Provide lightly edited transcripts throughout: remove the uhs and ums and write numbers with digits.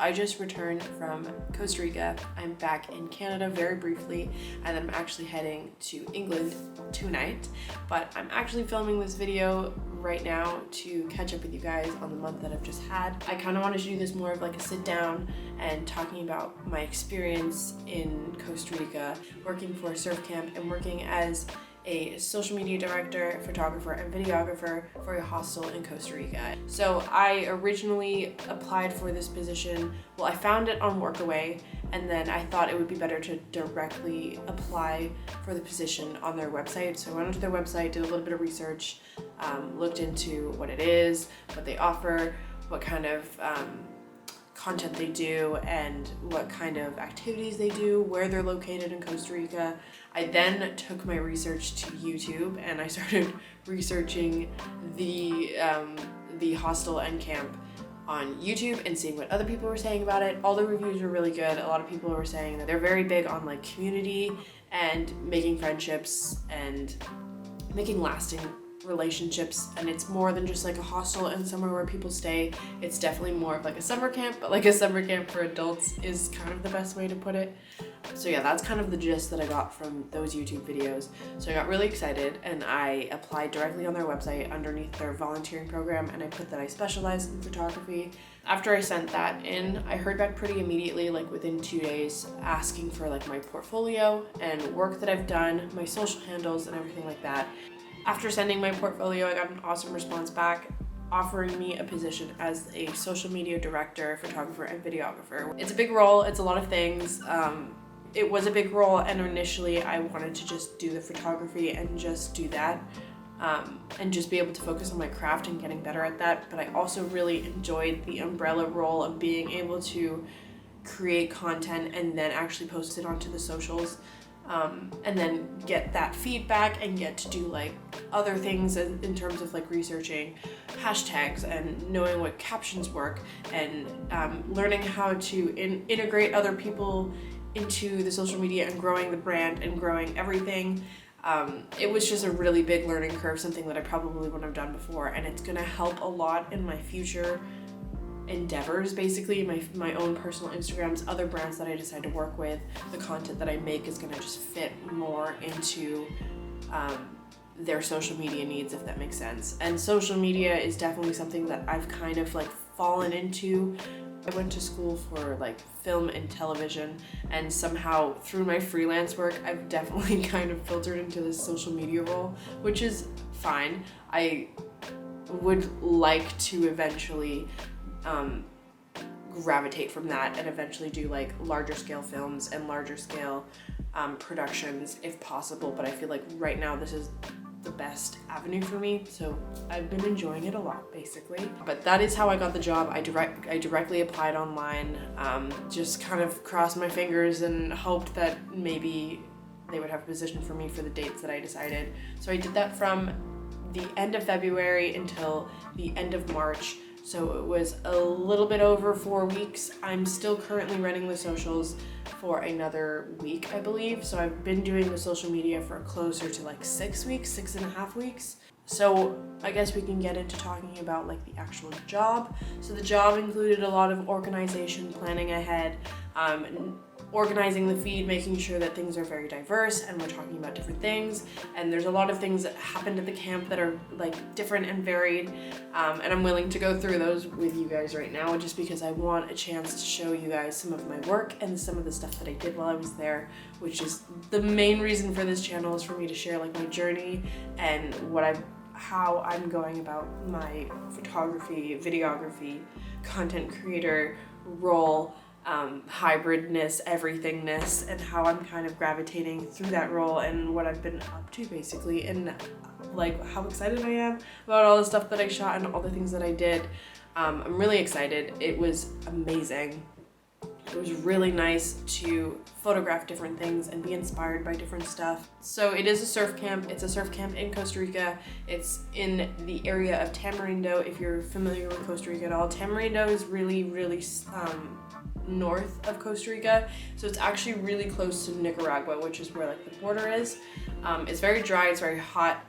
I just returned from Costa Rica. I'm back in Canada very briefly, and then I'm actually heading to England tonight. But I'm actually filming this video right now to catch up with you guys on the month that I've just had. I kind of wanted to do this more of like a sit down and talking about my experience in Costa Rica, working for a surf camp and working as a social media director, photographer, and videographer for a hostel in Costa Rica. So I originally applied for this position, well, I found it on Workaway, and then I thought it would be better to directly apply for the position on their website. So I went onto their website, did a little bit of research, looked into what it is, what they offer, what kind of content they do, and what kind of activities they do, where they're located in Costa Rica. I then took my research to YouTube and I started researching the hostel and camp on YouTube and seeing what other people were saying about it. All the reviews were really good. A lot of people were saying that they're very big on like community and making friendships and making lasting relationships, and it's more than just like a hostel and somewhere where people stay. It's definitely more of like a summer camp, but like a summer camp for adults is kind of the best way to put it. So yeah, that's kind of the gist that I got from those YouTube videos. So I got really excited and I applied directly on their website underneath their volunteering program, and I put that I specialize in photography. After I sent that in, I heard back pretty immediately, like within 2 days, asking for like my portfolio and work that I've done, my social handles and everything like that. After sending my portfolio, I got an awesome response back offering me a position as a social media director, photographer, and videographer. It's a big role, it's a lot of things. It was a big role, and initially I wanted to just do the photography and just do that and just be able to focus on my craft and getting better at that. But I also really enjoyed the umbrella role of being able to create content and then actually post it onto the socials. And then get that feedback and get to do like other things in terms of like researching hashtags and knowing what captions work and learning how to integrate other people into the social media and growing the brand and growing everything. It was just a really big learning curve, something that I probably wouldn't have done before, and it's gonna help a lot in my future endeavors, basically my own personal Instagrams, other brands that I decide to work with. The content that I make is going to just fit more into their social media needs, if that makes sense. And social media is definitely something that I've kind of like fallen into. I went to school for like film and television, and somehow through my freelance work I've definitely kind of filtered into this social media role, which is fine. I would like to eventually gravitate from that and eventually do like larger scale films and larger scale productions if possible, but I feel like right now this is the best avenue for me, so I've been enjoying it a lot basically. But that is how I got the job. I directly applied online, just kind of crossed my fingers and hoped that maybe they would have a position for me for the dates that I decided. So I did that from the end of February until the end of March. So it was a little bit over 4 weeks. I'm still currently running the socials for another week, I believe. So I've been doing the social media for closer to like 6 weeks, 6.5 weeks. So I guess we can get into talking about like the actual job. So the job included a lot of organization, planning ahead, organizing the feed, making sure that things are very diverse and we're talking about different things. And there's a lot of things that happened at the camp that are like different and varied. And I'm willing to go through those with you guys right now, just because I want a chance to show you guys some of my work and some of the stuff that I did while I was there, which is the main reason for this channel, is for me to share like my journey and how I'm going about my photography, videography, content creator role, hybridness, everythingness, and how I'm kind of gravitating through that role and what I've been up to basically, and like how excited I am about all the stuff that I shot and all the things that I did. I'm really excited. It was amazing. It was really nice to photograph different things and be inspired by different stuff. So it is a surf camp. It's a surf camp in Costa Rica. It's in the area of Tamarindo. If you're familiar with Costa Rica at all, Tamarindo is really, really north of Costa Rica. So it's actually really close to Nicaragua, which is where like the border is. It's very dry, it's very hot.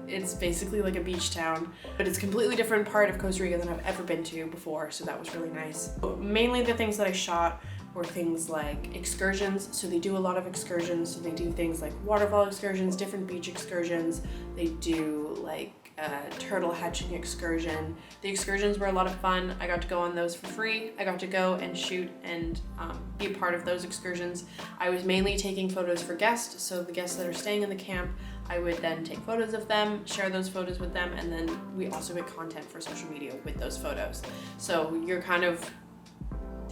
It's basically like a beach town, but it's a completely different part of Costa Rica than I've ever been to before, so that was really nice. But mainly the things that I shot were things like excursions. So they do a lot of excursions. So they do things like waterfall excursions, different beach excursions. They do like turtle hatching excursion. The excursions were a lot of fun. I got to go on those for free. I got to go and shoot and be a part of those excursions. I was mainly taking photos for guests, so the guests that are staying in the camp, I would then take photos of them, share those photos with them, and then we also make content for social media with those photos. So you're kind of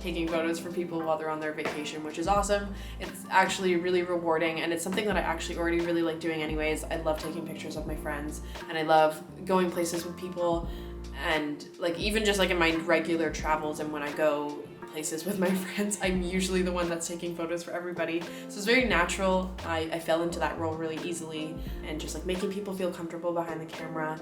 taking photos for people while they're on their vacation, which is awesome. It's actually really rewarding, and it's something that I actually already really like doing anyways. I love taking pictures of my friends, and I love going places with people, and like even just like in my regular travels and when I go places with my friends, I'm usually the one that's taking photos for everybody. So it's very natural. I fell into that role really easily, and just like making people feel comfortable behind the camera,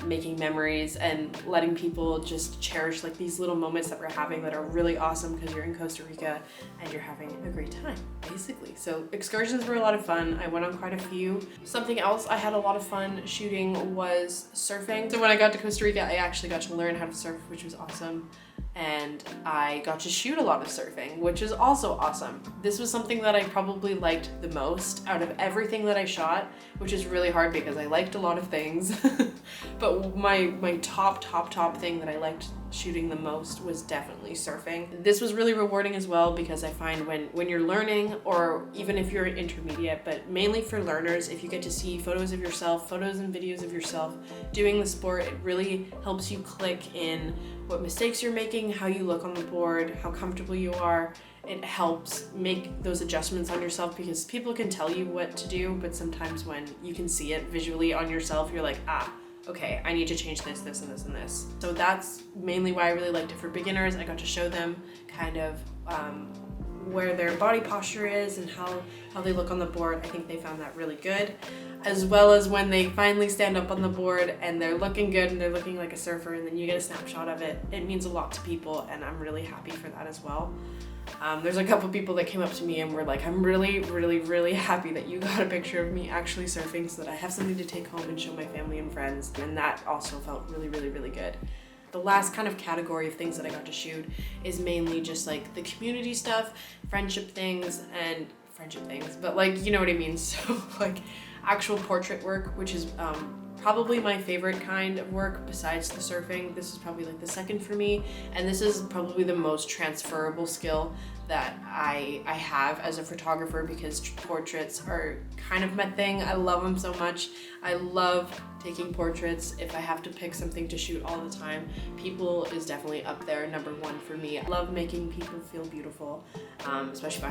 making memories and letting people just cherish like these little moments that we're having that are really awesome because you're in Costa Rica and you're having a great time, basically. So excursions were a lot of fun. I went on quite a few. Something else I had a lot of fun shooting was surfing. So when I got to Costa Rica, I actually got to learn how to surf, which was awesome. And I got to shoot a lot of surfing, which is also awesome. This was something that I probably liked the most out of everything that I shot, which is really hard because I liked a lot of things. But my top thing that I liked shooting the most was definitely surfing. This was really rewarding as well because I find when you're learning, or even if you're intermediate, but mainly for learners, if you get to see photos of yourself, photos and videos of yourself doing the sport, it really helps you click in what mistakes you're making, how you look on the board, how comfortable you are. It helps make those adjustments on yourself because people can tell you what to do, but sometimes when you can see it visually on yourself, you're like, okay, I need to change this, this, and this, and this. So that's mainly why I really liked it for beginners. I got to show them kind of where their body posture is and how they look on the board. I think they found that really good. As well as when they finally stand up on the board and they're looking good and they're looking like a surfer and then you get a snapshot of it. It means a lot to people and I'm really happy for that as well. There's a couple people that came up to me and were like, I'm really happy that you got a picture of me actually surfing so that I have something to take home and show my family and friends. And that also felt really good. The last kind of category of things that I got to shoot is mainly just like the community stuff, friendship things, but like, you know what I mean? So like actual portrait work, which is probably my favorite kind of work besides the surfing. This is probably like the second for me, and this is probably the most transferable skill that I have as a photographer because portraits are kind of my thing. I love them so much. I love taking portraits. If I have to pick something to shoot all the time, people is definitely up there, number one for me. I love making people feel beautiful, especially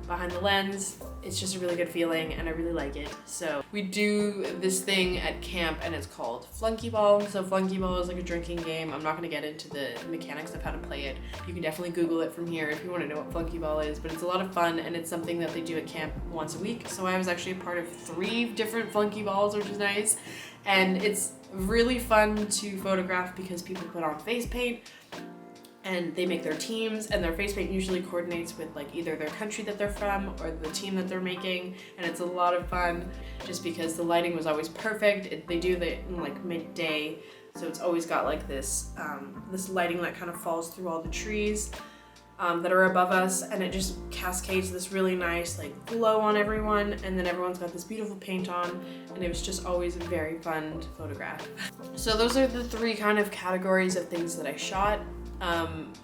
behind the lens. It's just a really good feeling and I really like it. So we do this thing at camp and it's called Flunky Ball. So Flunky Ball is like a drinking game. I'm not gonna get into the mechanics of how to play it. You can definitely Google it from here if you want to know what Flunky Ball is, but it's a lot of fun and it's something that they do at camp once a week. So I was actually a part of 3 different Flunky Balls, which is nice. And it's really fun to photograph because people put on face paint and they make their teams, and their face paint usually coordinates with like either their country that they're from or the team that they're making, and it's a lot of fun just because the lighting was always perfect. They do it in like midday, so it's always got like this this lighting that kind of falls through all the trees that are above us, and it just cascades this really nice like glow on everyone, and then everyone's got this beautiful paint on, and it was just always a very fun to photograph. So those are the 3 kind of categories of things that I shot.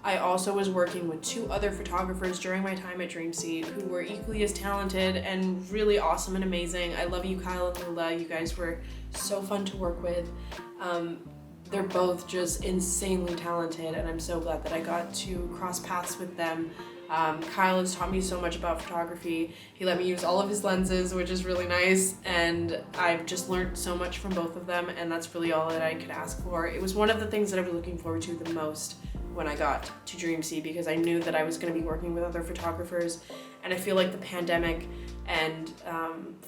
I also was working with 2 other photographers during my time at Dreamsea who were equally as talented and really awesome and amazing. I love you, Kyle and Lula. You guys were so fun to work with. They're both just insanely talented, and I'm so glad that I got to cross paths with them. Kyle has taught me so much about photography. He let me use all of his lenses, which is really nice, and I've just learned so much from both of them, and that's really all that I could ask for. It was one of the things that I was looking forward to the most when I got to Dreamsea because I knew that I was going to be working with other photographers, and I feel like the pandemic and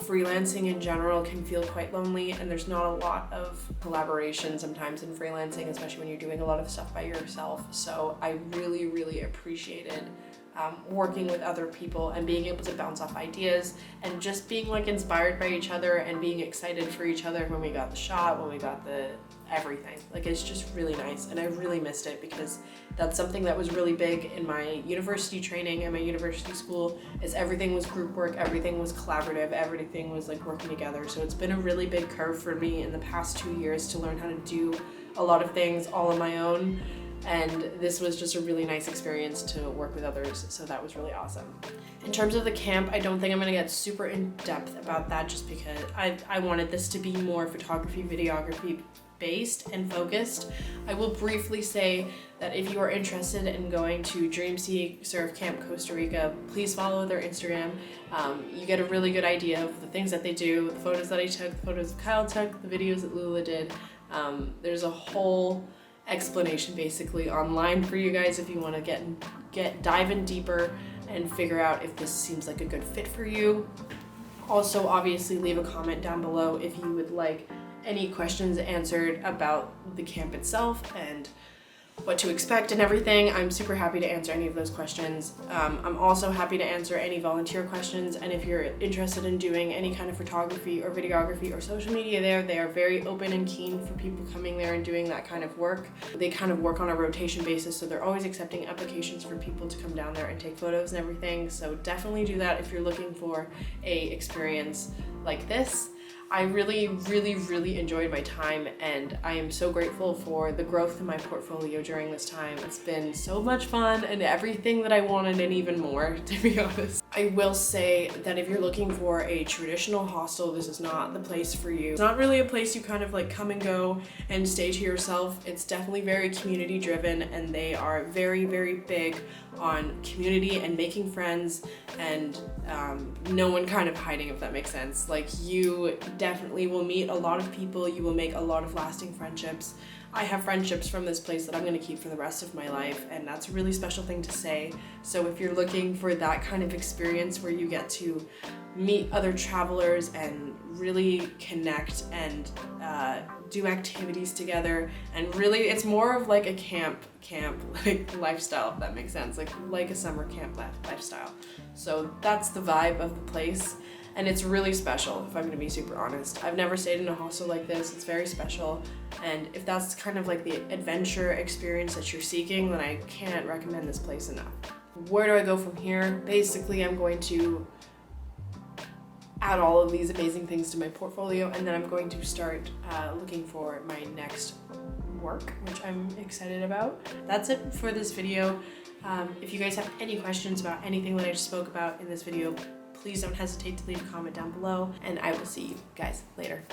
freelancing in general can feel quite lonely, and there's not a lot of collaboration sometimes in freelancing, especially when you're doing a lot of stuff by yourself. So I really appreciated working with other people and being able to bounce off ideas and just being like inspired by each other and being excited for each other when we got the shot, when we got the everything. Like, it's just really nice, and I really missed it because that's something that was really big in my university training and my university school, is everything was group work, everything was collaborative, everything was like working together. So it's been a really big curve for me in the past 2 years to learn how to do a lot of things all on my own. And this was just a really nice experience to work with others, so that was really awesome. In terms of the camp, I don't think I'm gonna get super in depth about that just because I wanted this to be more photography, videography based and focused. I will briefly say that if you are interested in going to Dreamsea Surf Camp Costa Rica, please follow their Instagram. You get a really good idea of the things that they do, the photos that I took, the photos Kyle took, the videos that Lula did. There's a whole explanation basically online for you guys if you want to dive in deeper and figure out if this seems like a good fit for you. Also, obviously, leave a comment down below if you would like any questions answered about the camp itself and what to expect and everything. I'm super happy to answer any of those questions. I'm also happy to answer any volunteer questions, and if you're interested in doing any kind of photography or videography or social media there, they are very open and keen for people coming there and doing that kind of work. They kind of work on a rotation basis, so they're always accepting applications for people to come down there and take photos and everything. So definitely do that if you're looking for a experience like this. I really enjoyed my time, and I am so grateful for the growth in my portfolio during this time. It's been so much fun and everything that I wanted and even more, to be honest. I will say that if you're looking for a traditional hostel, this is not the place for you. It's not really a place you kind of like come and go and stay to yourself. It's definitely very community driven, and they are very big on community and making friends, and no one kind of hiding, if that makes sense. Like, you definitely will meet a lot of people, you will make a lot of lasting friendships. I have friendships from this place that I'm going to keep for the rest of my life, and that's a really special thing to say. So if you're looking for that kind of experience where you get to meet other travelers and really connect and do activities together, and really it's more of like a camp like lifestyle, if that makes sense, like a summer camp lifestyle. So that's the vibe of the place, and it's really special, if I'm gonna be super honest. I've never stayed in a hostel like this. It's very special, and if that's kind of like the adventure experience that you're seeking, then I can't recommend this place enough. Where do I go from here? Basically, I'm going to add all of these amazing things to my portfolio, and then I'm going to start looking for my next work, which I'm excited about. That's it for this video. If you guys have any questions about anything that I just spoke about in this video, please don't hesitate to leave a comment down below, and I will see you guys later.